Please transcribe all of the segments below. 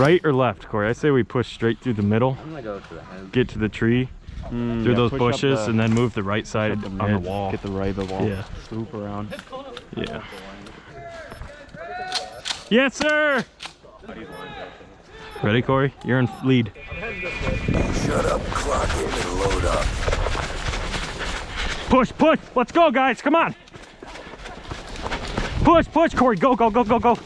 Right or left, Corey? I say we push straight through the middle. I'm gonna go to the head. Get to the tree, through those bushes, and then move the right side on the wall. Get the right of the wall. Yeah. Swoop around. Yeah. Yes, sir! Ready, Corey? You're in lead. Shut up, clock in and load up. Push, push! Let's go, guys! Come on! Push, push, Corey! Go, go, go, go, go!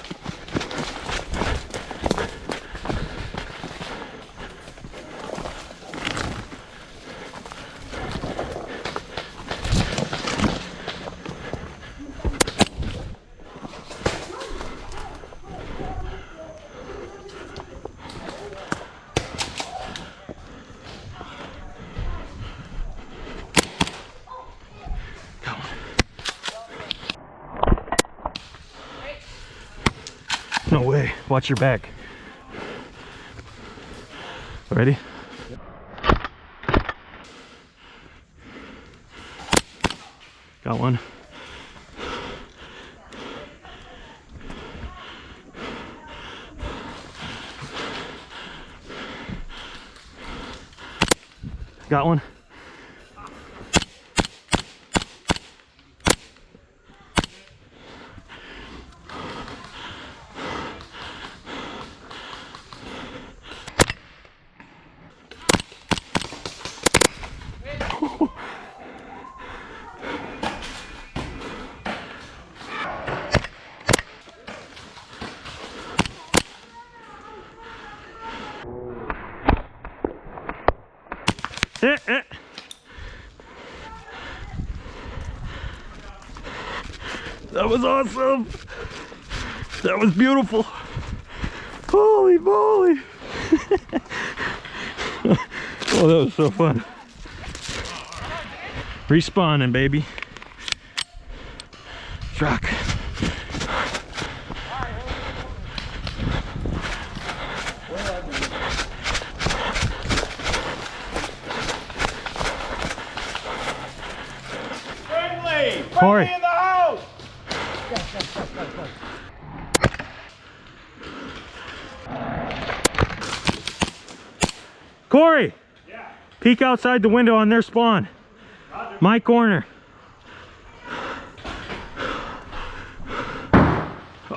No way. Watch your back. Ready? Got one. Got one. That was awesome. That was beautiful. Holy moly. Oh, that was so fun. Respawning, baby. Truck. Corey. In the house! Corey! Yeah. Peek outside the window on their spawn. Roger. My corner.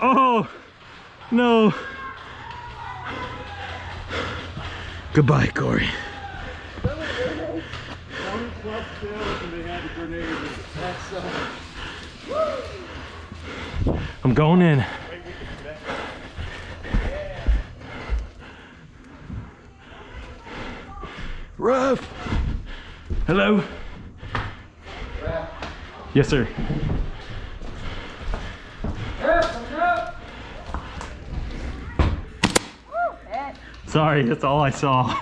Oh, no. Goodbye, Corey. I'm going in. Ruff. Hello. Yes, sir. Sorry, that's all I saw.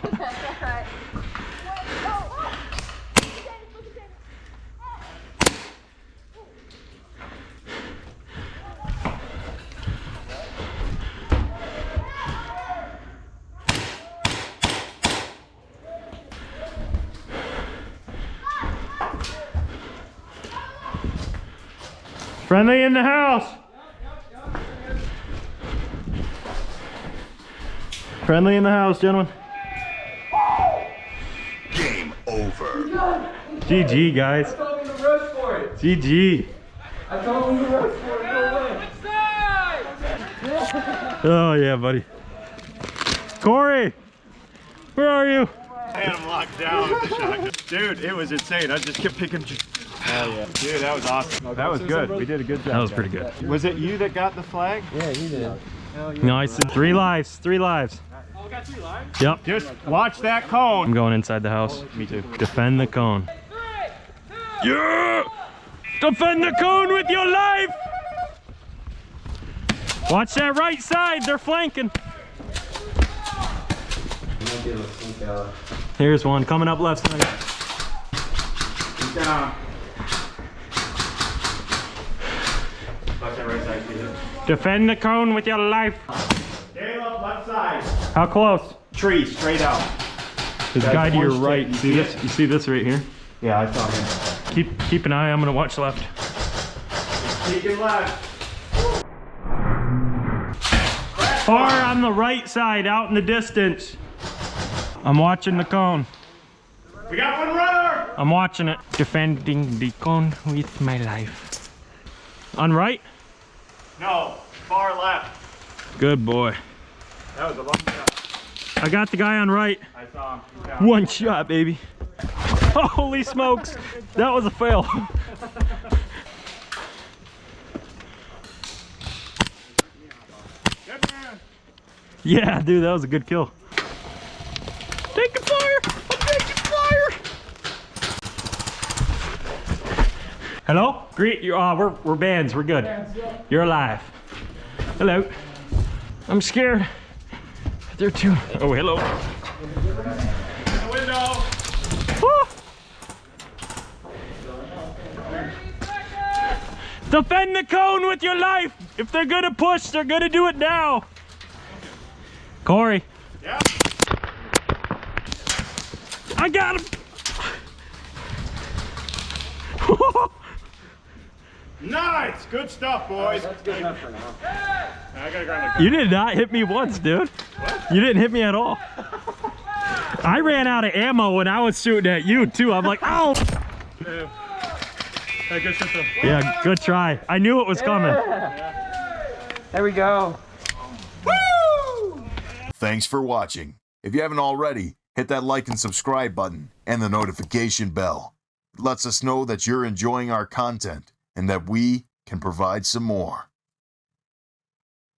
Friendly in the house. Friendly in the house, gentlemen. Game over. GG, guys. I told him to rush for it. GG. I told him to rush for it. Go away. Oh, yeah, buddy. Corey, where are you? I had him locked down with the shotgun. Dude, it was insane. I just kept picking. Hell yeah. Dude, that was awesome. That was good. We did a good job. That was pretty good. Was it you that got the flag? Yeah, you did. Nice. 3 lives. 3 lives. Oh, we got 3 lives? Yep. Just watch that cone. I'm going inside the house. Me too. Defend the cone. 3, 2, yeah! Defend the cone with your life! Watch that right side. They're flanking. Here's one coming up left side. He's down. Watch that right side, Peter. Defend the cone with your life. Caleb, left side. How close? Tree, straight out. There's a guy to your right. You See this? You see this right here? Yeah, I saw him. Keep an eye. I'm gonna watch left. Peeking left. Crack Far on the right side, out in the distance. I'm watching the cone. We got one runner! I'm watching it. Defending the cone with my life. On right? No, far left. Good boy. That was a long shot. I got the guy on right. I saw him. He's down. One shot, baby. Holy smokes. That was a fail. Good man. Yeah, dude, that was a good kill. Taking fire! I'm taking fire! Hello? Greet you. We're bands. We're good. You're alive. Hello. I'm scared. They're too. Oh, hello. In the window. Woo! Defend the cone with your life. If they're gonna push, they're gonna do it now. Corey. Yeah. I got him. Nice. Good stuff, boys. That's good enough for now. I gotta grab my You did not hit me once, dude. You didn't hit me at all. I ran out of ammo when I was shooting at you too. I'm like, oh. Hey, good shot, though. Yeah, good try. I knew it was coming. There we go. Thanks for watching. If you haven't already, hit that like and subscribe button and the notification bell. It lets us know that you're enjoying our content and that we can provide some more.